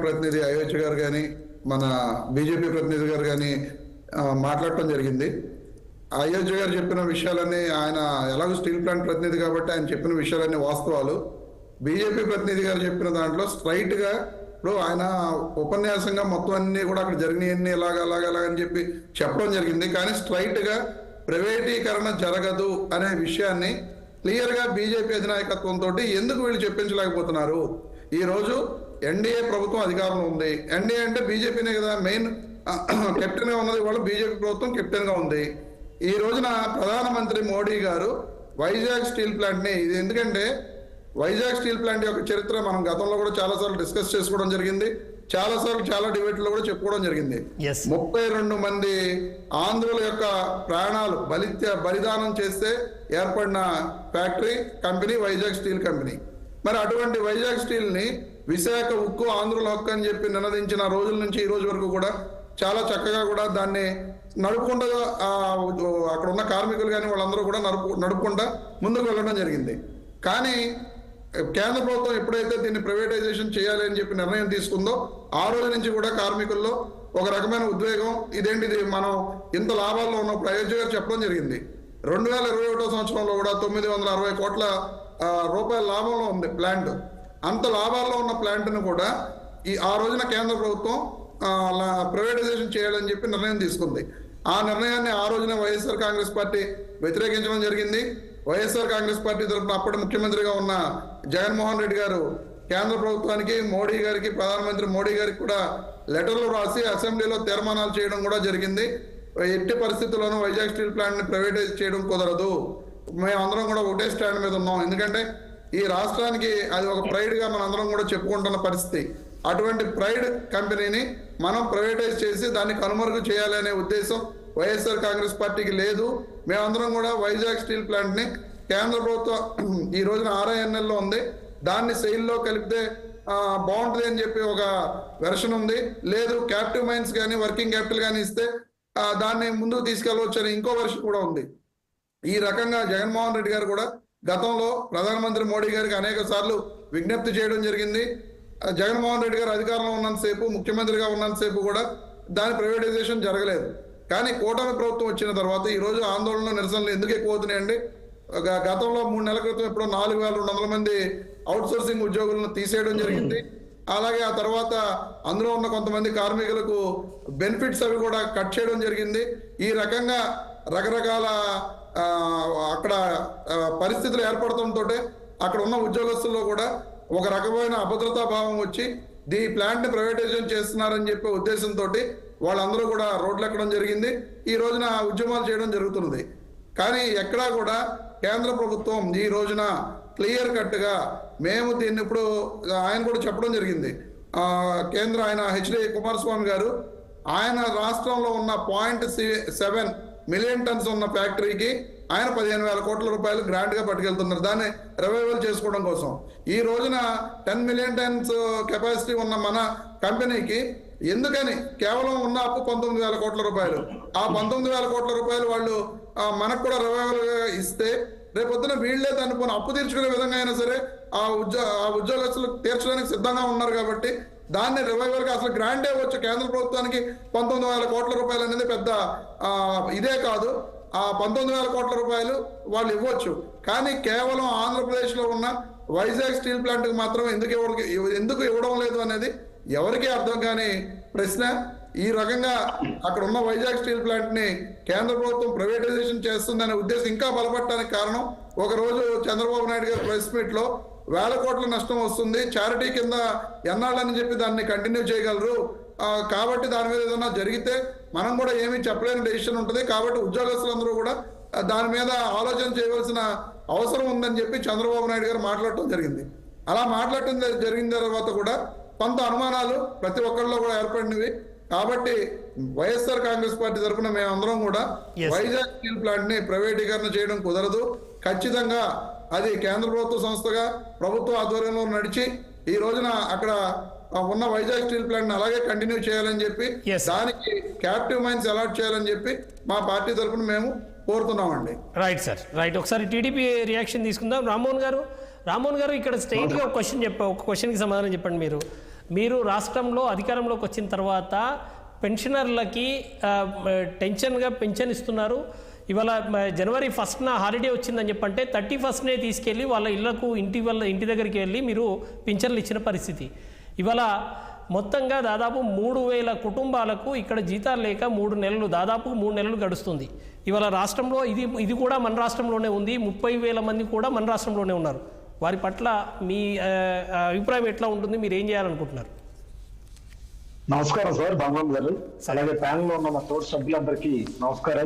ప్రతినిధి అయోధ్య గారు కానీ మన బీజేపీ ప్రతినిధి గారు కానీ మాట్లాడటం జరిగింది. అయోధ్య గారు చెప్పిన విషయాలన్నీ, ఆయన ఎలాగో స్టీల్ ప్లాంట్ ప్రతినిధి కాబట్టి ఆయన చెప్పిన విషయాలన్నీ వాస్తవాలు. బీజేపీ ప్రతినిధి గారు చెప్పిన దాంట్లో స్ట్రైట్ గా ఇప్పుడు ఆయన ఉపన్యాసంగా మొత్తం అన్ని కూడా అక్కడ జరిగినవన్నీ అలాగని చెప్పి చెప్పడం జరిగింది. కానీ స్ట్రైట్ గా ప్రైవేటీకరణ జరగదు అనే విషయాన్ని క్లియర్ గా బీజేపీ అధినాయకత్వంతో ఎందుకు వీళ్ళు చెప్పించలేకపోతున్నారు? ఈ రోజు ఎన్డీఏ ప్రభుత్వం అధికారంలో ఉంది. ఎన్డీఏ అంటే బీజేపీనే కదా మెయిన్ కెప్టెన్ గా ఉన్నది. వాళ్ళు బీజేపీ ప్రభుత్వం కెప్టెన్ గా ఉంది. ఈ రోజున ప్రధానమంత్రి మోడీ గారు వైజాగ్ స్టీల్ ప్లాంట్ ని, ఇది ఎందుకంటే వైజాగ్ స్టీల్ ప్లాంట్ యొక్క చరిత్ర మనం గతంలో కూడా చాలా సార్లు డిస్కస్ చేసుకోవడం జరిగింది. చాలా సార్లు చాలా డిబేట్లో కూడా చెప్పుకోవడం జరిగింది. 32 మంది ఆంధ్రుల యొక్క ప్రాణాలు బలిదానం చేస్తే ఏర్పడిన factory company Vizag steel company. మరి అటువంటి వైజాగ్ స్టీల్ ని విశాఖ ఉక్కు ఆంధ్రుల హక్కు అని చెప్పి నినదించిన రోజుల నుంచి ఈ రోజు వరకు కూడా చాలా చక్కగా కూడా దాన్ని నడుపుకుంటా అక్కడ ఉన్న కార్మికులు కానీ వాళ్ళందరూ కూడా నడుపుకుంటా ముందుకు వెళ్ళడం జరిగింది. కానీ కేంద్ర ప్రభుత్వం ఎప్పుడైతే దీన్ని ప్రైవేటైజేషన్ చేయాలి అని చెప్పి నిర్ణయం తీసుకుందో ఆ రోజు నుంచి కూడా కార్మికుల్లో ఒక రకమైన ఉద్వేగం, ఇదేంటిది మనం ఇంత లాభాల్లో ఉన్నప్పుడు అయోధ్య గారు చెప్పడం జరిగింది. 2021 సంవత్సరంలో కూడా 960 కోట్ల రూపాయల లాభంలో ఉంది ప్లాంట్. అంత లాభాల్లో ఉన్న ప్లాంట్ను కూడా ఆ రోజున కేంద్ర ప్రభుత్వం ప్రైవేటైజేషన్ చేయాలని చెప్పి నిర్ణయం తీసుకుంది. ఆ నిర్ణయాన్ని ఆ రోజున వైఎస్ఆర్ కాంగ్రెస్ పార్టీ వ్యతిరేకించడం జరిగింది. వైఎస్ఆర్ కాంగ్రెస్ పార్టీ తరఫున అప్పటి ముఖ్యమంత్రిగా ఉన్న జగన్మోహన్ రెడ్డి గారు కేంద్ర ప్రభుత్వానికి, మోడీ గారికి, ప్రధానమంత్రి మోడీ గారికి కూడా లెటర్లు రాసి అసెంబ్లీలో తీర్మానాలు చేయడం కూడా జరిగింది. ఎట్టి పరిస్థితుల్లోనూ వైజాగ్ స్టీల్ ప్లాంట్ ని ప్రైవేటైజ్ చేయడం కుదరదు, మేమందరం కూడా ఒకటే స్టాండ్ మీద ఉన్నాం. ఎందుకంటే ఈ రాష్ట్రానికి అది ఒక ప్రైడ్ గా మనందరం కూడా చెప్పుకుంటున్న పరిస్థితి. అటువంటి ప్రైడ్ కంపెనీని మనం ప్రైవేటైజ్ చేసి దాన్ని కనుమరుగు చేయాలి అనే ఉద్దేశం వైఎస్ఆర్ కాంగ్రెస్ పార్టీకి లేదు. మేమందరం కూడా వైజాగ్ స్టీల్ ప్లాంట్ ని కేంద్ర ప్రభుత్వం ఈ రోజున RINL లో ఉంది, దాన్ని సెయిల్లో కలిపితే బాగుంటుంది అని చెప్పి ఒక వెర్షన్ ఉంది. లేదు క్యాపిటివ్ మైన్స్ కానీ వర్కింగ్ క్యాపిటల్ కానీ ఇస్తే దాన్ని ముందుకు తీసుకెళ్లవచ్చు అని ఇంకో వెర్షన్ కూడా ఉంది. ఈ రకంగా జగన్మోహన్ రెడ్డి గారు కూడా గతంలో ప్రధానమంత్రి మోడీ గారికి అనేక సార్లు విజ్ఞప్తి చేయడం జరిగింది. జగన్మోహన్ రెడ్డి గారు అధికారంలో ఉన్నంతసేపు, ముఖ్యమంత్రిగా ఉన్నంతసేపు కూడా దాని ప్రైవేటైజేషన్ జరగలేదు. కానీ కూటమి ప్రభుత్వం వచ్చిన తర్వాత ఈ రోజు ఆందోళన, నిరసనలు ఎందుకు ఎక్కువ అవుతున్నాయండి? గతంలో 3 నెలల క్రితం ఎప్పుడో 4200 మంది అవుట్ సోర్సింగ్ ఉద్యోగులను తీసేయడం జరిగింది. అలాగే ఆ తర్వాత అందులో ఉన్న కొంతమంది కార్మికులకు బెనిఫిట్స్ అవి కూడా కట్ చేయడం జరిగింది. ఈ రకంగా రకరకాల అక్కడ పరిస్థితులు ఏర్పడటంతో అక్కడ ఉన్న ఉద్యోగస్తుల్లో కూడా ఒక రకమైన అభద్రతా భావం వచ్చి ఈ ప్లాంట్ ని ప్రైవేటైజేషన్ చేస్తున్నారని చెప్పే ఉద్దేశంతో వాళ్ళందరూ కూడా రోడ్లు ఎక్కడం జరిగింది. ఈ రోజున ఉద్యమాలు చేయడం జరుగుతున్నది. కానీ ఎక్కడా కూడా కేంద్ర ప్రభుత్వం ఈ రోజున క్లియర్ కట్ గా మేము దీన్ని ఇప్పుడు ఆయన కూడా చెప్పడం జరిగింది. కేంద్ర ఆయన HD కుమారస్వామి గారు ఆయన రాష్ట్రంలో ఉన్న 0.7 మిలియన్ టన్స్ ఉన్న ఫ్యాక్టరీకి ఆయన 15,000 కోట్ల రూపాయలు గ్రాంట్ గా పట్టుకెళ్తున్నారు, దాన్ని రివైవల్ చేసుకోవడం కోసం. ఈ రోజున 10 మిలియన్ టన్స్ కెపాసిటీ ఉన్న మన కంపెనీకి ఎందుకని కేవలం ఉన్న అప్పు 19,000 కోట్ల రూపాయలు. ఆ 19,000 కోట్ల రూపాయలు వాళ్ళు మనకు కూడా రివైవల్ గా ఇస్తే రేపొద్దున వీళ్లే దాన్ని పోనీ అప్పు తీర్చుకునే విధంగా అయినా సరే ఆ ఉద్యోగస్తులు తీర్చడానికి సిద్ధంగా ఉన్నారు. కాబట్టి దాన్ని రివైవల్ గా అసలు గ్రాంటే వచ్చు కేంద్ర ప్రభుత్వానికి 19,000 కోట్ల రూపాయలు అనేది పెద్ద ఇదే కాదు. ఆ 19,000 కోట్ల రూపాయలు వాళ్ళు ఇవ్వచ్చు. కానీ కేవలం ఆంధ్రప్రదేశ్ లో ఉన్న వైజాగ్ స్టీల్ ప్లాంట్ కి మాత్రం ఎందుకు ఇవ్వడం లేదు అనేది ఎవరికీ అర్థం కాని ప్రశ్న. ఈ రకంగా అక్కడ ఉన్న వైజాగ్ స్టీల్ ప్లాంట్ ని కేంద్ర ప్రభుత్వం ప్రైవేటైజేషన్ చేస్తుందనే ఉద్దేశం ఇంకా బలపడటానికి కారణం, ఒక రోజు చంద్రబాబు నాయుడు గారు ప్రెస్ మీట్ లో 1,000 కోట్ల నష్టం వస్తుంది, చారిటీ కింద ఎన్నాళ్ళని చెప్పి దాన్ని కంటిన్యూ చేయగలరు, కాబట్టి దాని మీద ఏదైనా జరిగితే మనం కూడా ఏమీ చెప్పలేని డెసిషన్ ఉంటుంది, కాబట్టి ఉద్యోగస్తులందరూ కూడా దాని మీద ఆలోచన చేయవలసిన అవసరం ఉందని చెప్పి చంద్రబాబు నాయుడు గారు మాట్లాడటం జరిగింది. అలా మాట్లాడటం జరిగిన తర్వాత కూడా కొంత అనుమానాలు ప్రతి ఒక్కరిలో కూడా ఏర్పడినవి. కాబట్టి వైఎస్ఆర్ కాంగ్రెస్ పార్టీ తరఫున మేమందరం కూడా వైజాగ్ స్టీల్ ప్లాంట్ ని ప్రైవేటీకరణ చేయడం కుదరదు. ఖచ్చితంగా అది కేంద్ర ప్రభుత్వ సంస్థగా ప్రభుత్వ ఆధ్వర్యంలో నడిచి ఈ రోజున అక్కడ ఉన్న వైజాగ్ స్టీల్ ప్లాంట్ ని అలాగే కంటిన్యూ చేయాలని చెప్పి, దానికి క్యాప్టివ్ మైన్స్ అలాట్ చేయాలని చెప్పి మా పార్టీ తరఫున మేము కోరుతున్నామండి. Right sir, right. ఒకసారి టీడీపీ రియాక్షన్ తీసుకుందాం. రామ్మోహన్ గారు ఇక్కడ స్ట్రైట్గా ఒక క్వశ్చన్కి సమాధానం చెప్పండి. మీరు మీరు రాష్ట్రంలో అధికారంలోకి వచ్చిన తర్వాత పెన్షనర్లకి టెన్షన్గా పెన్షన్ ఇస్తున్నారు. ఇవాళ జనవరి 1న హాలిడే వచ్చిందని చెప్పంటే 31నే తీసుకెళ్ళి వాళ్ళ ఇళ్లకు ఇంటి దగ్గరికి వెళ్ళి మీరు పింఛన్లు ఇచ్చిన పరిస్థితి. ఇవాళ మొత్తంగా దాదాపు 3,000 కుటుంబాలకు ఇక్కడ జీతాలు లేక 3 నెలలు దాదాపు 3 నెలలు గడుస్తుంది. ఇవాళ రాష్ట్రంలో ఇది కూడా మన రాష్ట్రంలోనే ఉంది. 30,000 మంది కూడా మన రాష్ట్రంలోనే ఉన్నారు. వారి పట్ల మీ అభిప్రాయం ఎట్లా ఉంటుంది? మీరు ఏం చేయాలనుకుంటున్నారు? నమస్కారం సార్, భగవాన్ గారు. అలాగే ప్యానెల్ లో ఉన్న మా తోటి సభ్యులందరికీ నమస్కారాలు.